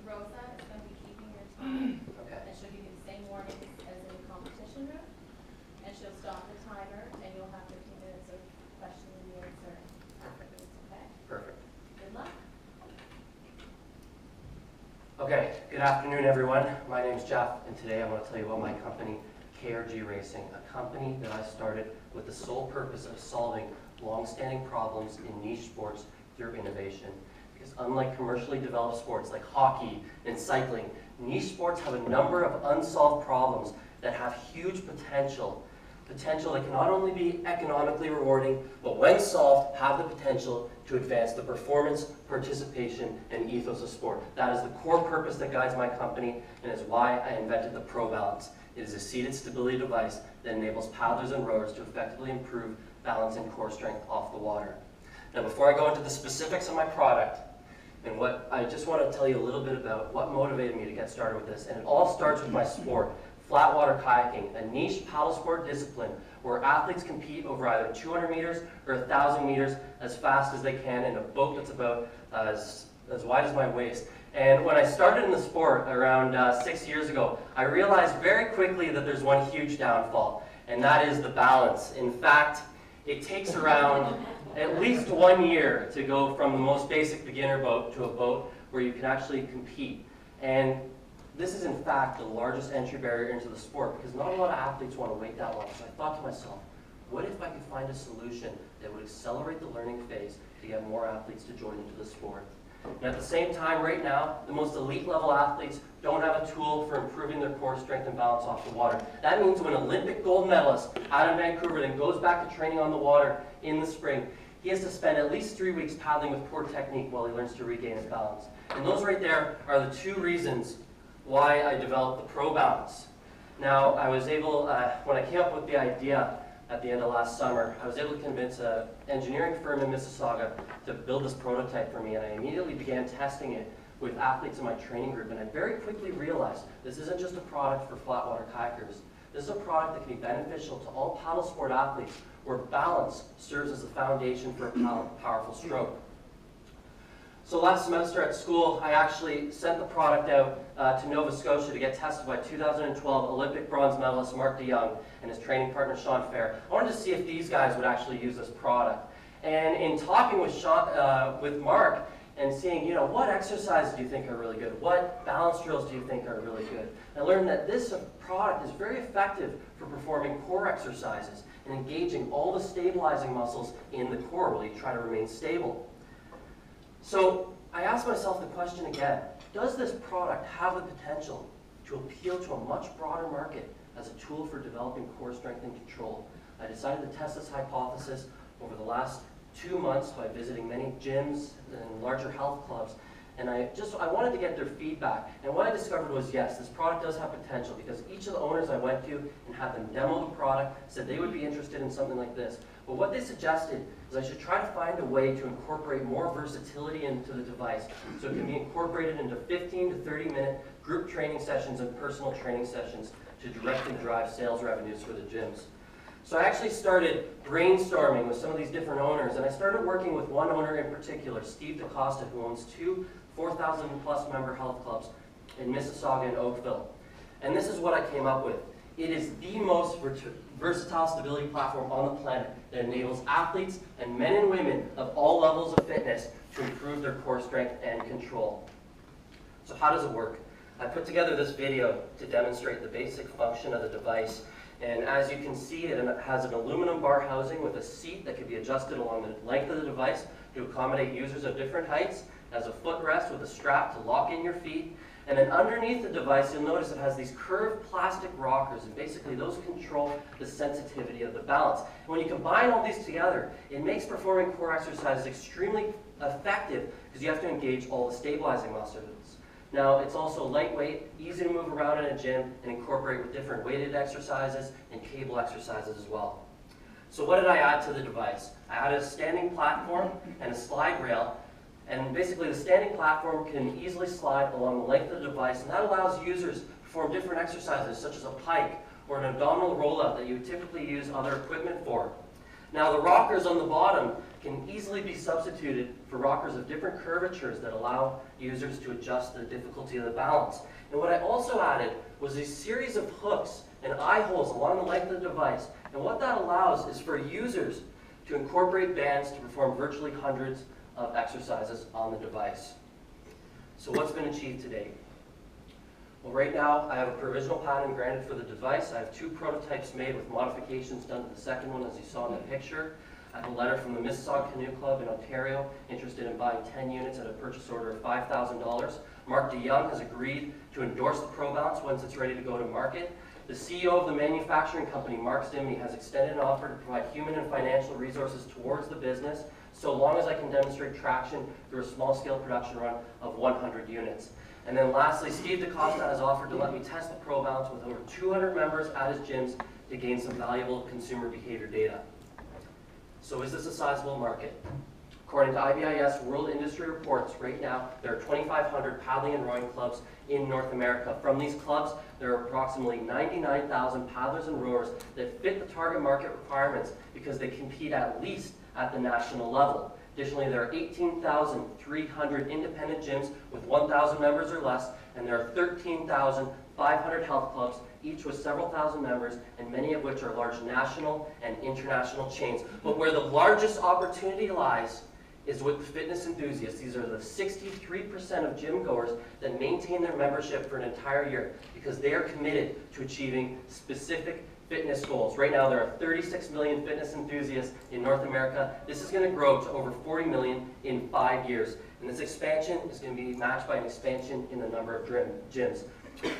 Rosa is going to be keeping your time. Okay. And she'll give you the same warnings as in the competition room. And she'll stop the timer, and you'll have 15 minutes of question and answer afterwards, okay? Perfect. Good luck. Okay, good afternoon everyone. My name is Jeff, and today I want to tell you about my company, KRG Racing, a company that I started with the sole purpose of solving long-standing problems in niche sports through innovation. Because unlike commercially developed sports like hockey and cycling, niche sports have a number of unsolved problems that have huge potential that can not only be economically rewarding, but when solved, have the potential to advance the performance, participation, and ethos of sport. That is the core purpose that guides my company, and is why I invented the Pro Balance. It is a seated stability device that enables paddlers and rowers to effectively improve balance and core strength off the water. Now, before I go into the specifics of my product, and what I just want to tell you a little bit about what motivated me to get started with this, and it all starts with my sport. Flatwater kayaking, a niche paddle sport discipline where athletes compete over either 200 meters or 1,000 meters as fast as they can in a boat that's about as wide as my waist. And when I started in the sport around 6 years ago, I realized very quickly that there's one huge downfall, and that is the balance. In fact, it takes around at least 1 year to go from the most basic beginner boat to a boat where you can actually compete. And this is, in fact, the largest entry barrier into the sport because not a lot of athletes want to wait that long. So I thought to myself, what if I could find a solution that would accelerate the learning phase to get more athletes to join into the sport? And at the same time, right now, the most elite level athletes don't have a tool for improving their core strength and balance off the water. That means when Olympic gold medalist out of Vancouver then goes back to training on the water in the spring, he has to spend at least 3 weeks paddling with poor technique while he learns to regain his balance. And those right there are the 2 reasons why I developed the Pro Balance. Now, I was able, when I came up with the idea at the end of last summer, I was able to convince an engineering firm in Mississauga to build this prototype for me, and I immediately began testing it with athletes in my training group, and I very quickly realized this isn't just a product for flatwater kayakers. This is a product that can be beneficial to all paddle sport athletes where balance serves as the foundation for a powerful stroke. So last semester at school, I actually sent the product out to Nova Scotia to get tested by 2012 Olympic bronze medalist Mark DeYoung and his training partner Sean Fair. I wanted to see if these guys would actually use this product. And in talking with with Mark and seeing, what exercises do you think are really good? What balance drills do you think are really good? I learned that this product is very effective for performing core exercises and engaging all the stabilizing muscles in the core while you try to remain stable. So I asked myself the question again, does this product have the potential to appeal to a much broader market as a tool for developing core strength and control? I decided to test this hypothesis over the last 2 months by visiting many gyms and larger health clubs, and I wanted to get their feedback. And what I discovered was, yes, this product does have potential because each of the owners I went to and had them demo the product said they would be interested in something like this. But what they suggested is I should try to find a way to incorporate more versatility into the device so it can be incorporated into 15 to 30-minute group training sessions and personal training sessions to directly drive sales revenues for the gyms. So I actually started brainstorming with some of these different owners, and I started working with one owner in particular, Steve DaCosta, who owns 2 4,000+ member health clubs in Mississauga and Oakville. And this is what I came up with. It is the most versatile stability platform on the planet that enables athletes and men and women of all levels of fitness to improve their core strength and control. So how does it work? I put together this video to demonstrate the basic function of the device. And as you can see, it has an aluminum bar housing with a seat that can be adjusted along the length of the device to accommodate users of different heights. It has a footrest with a strap to lock in your feet. And then underneath the device, you'll notice it has these curved plastic rockers, and basically those control the sensitivity of the balance. And when you combine all these together, it makes performing core exercises extremely effective because you have to engage all the stabilizing muscles. Now, it's also lightweight, easy to move around in a gym, and incorporate with different weighted exercises and cable exercises as well. So what did I add to the device? I added a standing platform and a slide rail. And basically, the standing platform can easily slide along the length of the device, and that allows users to perform different exercises, such as a pike or an abdominal rollout that you would typically use other equipment for. Now, the rockers on the bottom can easily be substituted for rockers of different curvatures that allow users to adjust the difficulty of the balance. And what I also added was a series of hooks and eye holes along the length of the device. And what that allows is for users to incorporate bands to perform virtually hundreds of exercises on the device. So what's been achieved to date? Well, right now I have a provisional patent granted for the device. I have 2 prototypes made with modifications done to the second one, as you saw in the picture. I have a letter from the Mississauga Canoe Club in Ontario interested in buying 10 units at a purchase order of $5,000. Mark DeYoung has agreed to endorse the ProBounce once it's ready to go to market. The CEO of the manufacturing company, Mark Zimney, has extended an offer to provide human and financial resources towards the business, so long as I can demonstrate traction through a small-scale production run of 100 units. And then lastly, Steve DaCosta has offered to let me test the ProBounce with over 200 members at his gyms to gain some valuable consumer behavior data. So is this a sizable market? According to IBIS World Industry Reports, right now there are 2,500 paddling and rowing clubs in North America. From these clubs, there are approximately 99,000 paddlers and rowers that fit the target market requirements because they compete at least at the national level. Additionally, there are 18,300 independent gyms with 1,000 members or less, and there are 13,500 health clubs, each with several thousand members, and many of which are large national and international chains. But where the largest opportunity lies is with fitness enthusiasts. These are the 63% of gym goers that maintain their membership for an entire year because they are committed to achieving specific fitness goals. Right now there are 36 million fitness enthusiasts in North America. This is going to grow to over 40 million in 5 years. And this expansion is going to be matched by an expansion in the number of gyms.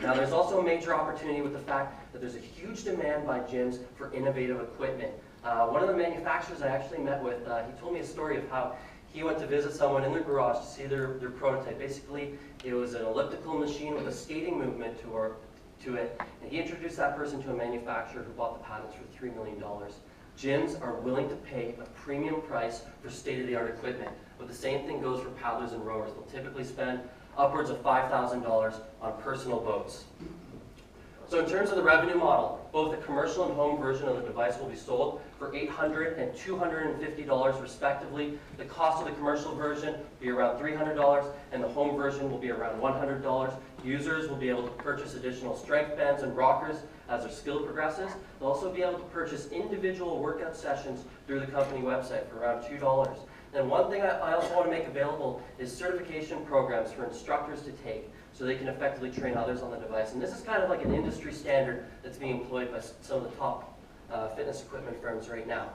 Now there's also a major opportunity with the fact that there's a huge demand by gyms for innovative equipment. One of the manufacturers I actually met with, he told me a story of how he went to visit someone in their garage to see their prototype. Basically, it was an elliptical machine with a skating movement to it, and he introduced that person to a manufacturer who bought the patents for $3 million. Gyms are willing to pay a premium price for state-of-the-art equipment, but the same thing goes for paddlers and rowers. They'll typically spend upwards of $5,000 on personal boats. So in terms of the revenue model, both the commercial and home version of the device will be sold for $800 and $250 respectively. The cost of the commercial version will be around $300 and the home version will be around $100. Users will be able to purchase additional strength bands and rockers as their skill progresses. They'll also be able to purchase individual workout sessions through the company website for around $2. And one thing I also want to make available is certification programs for instructors to take so they can effectively train others on the device. And this is kind of like an industry standard that's being employed by some of the top fitness equipment firms right now.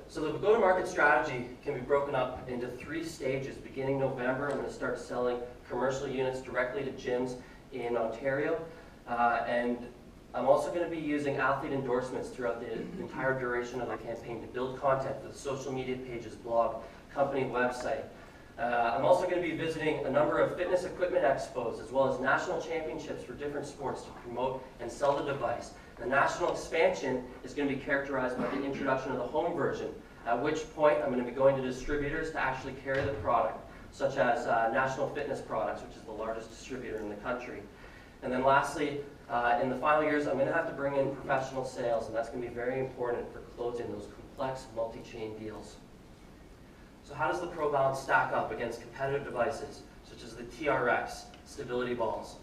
So the go-to-market strategy can be broken up into 3 stages. Beginning November, I'm going to start selling commercial units directly to gyms in Ontario. And I'm also going to be using athlete endorsements throughout the entire duration of the campaign to build content for the social media pages, blog, company website. I'm also going to be visiting a number of fitness equipment expos as well as national championships for different sports to promote and sell the device. The national expansion is going to be characterized by the introduction of the home version, at which point I'm going to be going to distributors to actually carry the product, such as National Fitness Products, which is the largest distributor in the country. And then lastly, in the final years, I'm going to have to bring in professional sales, and that's going to be very important for closing those complex multi-chain deals. So how does the ProBounce stack up against competitive devices, such as the TRX, stability balls,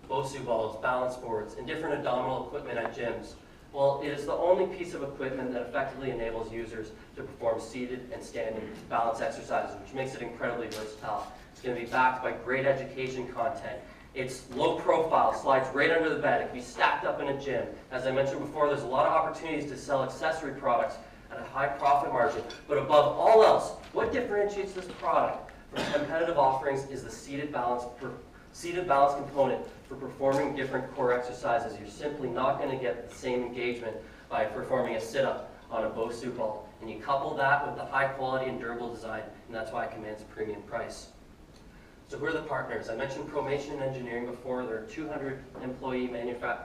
BOSU balls, balance boards, and different abdominal equipment at gyms? Well, it is the only piece of equipment that effectively enables users to perform seated and standing balance exercises, which makes it incredibly versatile. It's going to be backed by great education content. It's low profile, slides right under the bed. It can be stacked up in a gym. As I mentioned before, there's a lot of opportunities to sell accessory products at a high profit margin. But above all else, what differentiates this product from competitive offerings is the seated balance component for performing different core exercises. You're simply not going to get the same engagement by performing a sit-up on a BOSU ball. And you couple that with the high quality and durable design, and that's why it commands a premium price. So who are the partners? I mentioned Promation Engineering before. They're a 200-employee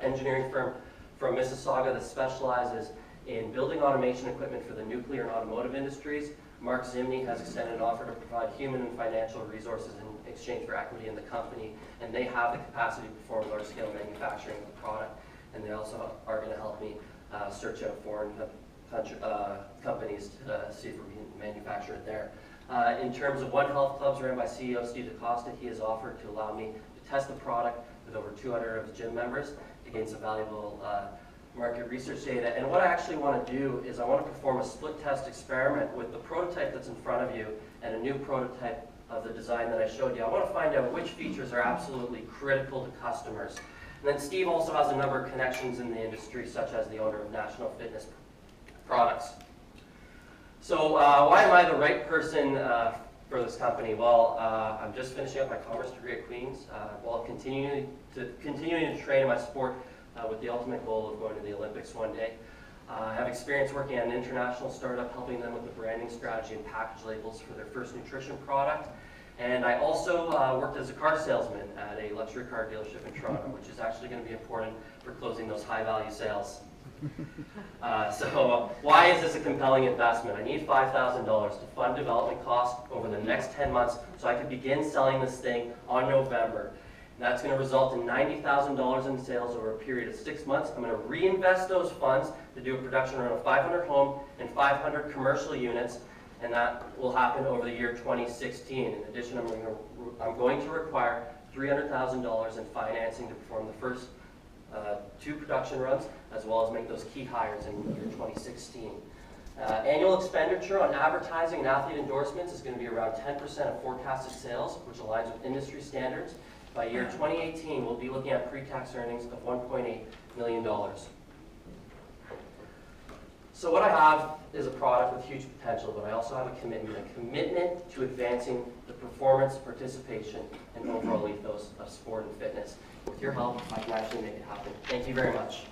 engineering firm from Mississauga that specializes in building automation equipment for the nuclear and automotive industries. Mark Zimney has extended an offer to provide human and financial resources in exchange for equity in the company, and they have the capacity to perform large-scale manufacturing of the product, and they also are going to help me search out foreign companies to see if we can manufacture it there. In terms of One Health Clubs ran by CEO Steve DaCosta, he has offered to allow me to test the product with over 200 of his gym members to gain some valuable market research data. And what I actually want to do is I want to perform a split test experiment with the prototype that's in front of you and a new prototype of the design that I showed you. I want to find out which features are absolutely critical to customers. And then Steve also has a number of connections in the industry, such as the owner of National Fitness Products. So why am I the right person for this company? Well, I'm just finishing up my commerce degree at Queen's while continuing to train in my sport with the ultimate goal of going to the Olympics one day. I have experience working at an international startup, helping them with the branding strategy and package labels for their first nutrition product. And I also worked as a car salesman at a luxury car dealership in Toronto, which is actually going to be important for closing those high-value sales. So why is this a compelling investment? I need $5,000 to fund development costs over the next 10 months so I can begin selling this thing on November. And that's going to result in $90,000 in sales over a period of 6 months. I'm going to reinvest those funds to do a production run of 500 home and 500 commercial units, and that will happen over the year 2016. In addition, I'm going to require $300,000 in financing to perform the first 2 production runs, as well as make those key hires in the year 2016. Annual expenditure on advertising and athlete endorsements is going to be around 10% of forecasted sales, which aligns with industry standards. By year 2018, we'll be looking at pre-tax earnings of $1.8 million. So what I have is a product with huge potential, but I also have a commitment to advancing the performance, participation, and overall ethos of sport and fitness. With your help, I can actually make it happen. Thank you very much.